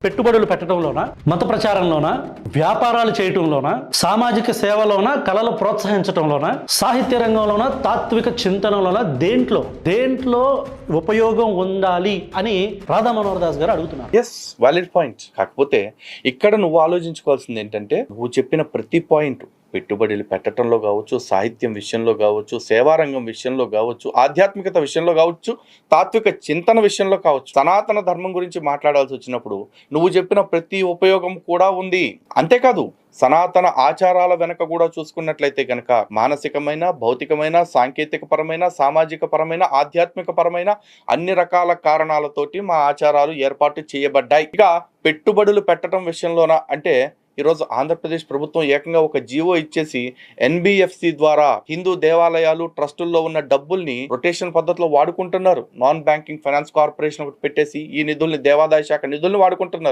పెట్టుబడులు పెట్టడంలోన, మత ప్రచారంలోన, వ్యాపారాలు చేయటంలోన, సామాజిక సేవలోన, కళలు ప్రోత్సహించడంలోన, సాహిత్య రంగంలోన, తాత్విక చింతనలోన, దేంట్లో ఉపయోగం ఉండాలి అని రాధా మనోహర్ దాస్ గారు అడుగుతున్నారు. Yes, valid point. కాకపోతే ఇక్కడ నువ్వు ఆలోచించుకోవాల్సింది ఏంటంటే, నువ్వు చెప్పిన ప్రతి పాయింట్ పెట్టుబడులు పెట్టడంలో కావచ్చు, సాహిత్యం విషయంలో కావచ్చు, సేవారంగం విషయంలో కావచ్చు, ఆధ్యాత్మికత విషయంలో కావచ్చు, తాత్విక చింతన విషయంలో కావచ్చు, సనాతన ధర్మం గురించి మాట్లాడాల్సి వచ్చినప్పుడు నువ్వు చెప్పిన ప్రతి ఉపయోగం కూడా ఉంది. అంతేకాదు సనాతన ఆచారాల వెనక కూడా చూసుకున్నట్లయితే కనుక మానసికమైన, భౌతికమైన, సాంకేతిక పరమైన, సామాజిక పరమైన, ఆధ్యాత్మిక పరమైన అన్ని రకాల కారణాలతోటి మా ఆచారాలు ఏర్పాటు చేయబడ్డాయి. ఇక పెట్టుబడులు పెట్టడం విషయంలోన అంటే ఈరోజు ఆంధ్రప్రదేశ్ ప్రభుత్వం ఏకంగా ఒక జీవో ఇచ్చేసి NBFC ద్వారా హిందూ దేవాలయాలు ట్రస్టుల్లో ఉన్న డబ్బుల్ని రొటేషన్ పద్ధతిలో వాడుకుంటున్నారు. నాన్ బ్యాంకింగ్ ఫైనాన్స్ కార్పొరేషన్ ఒకటి పెట్టేసి ఈ నిధుల్ని దేవాదాయ శాఖ నిధుల్ని వాడుకుంటున్నారు.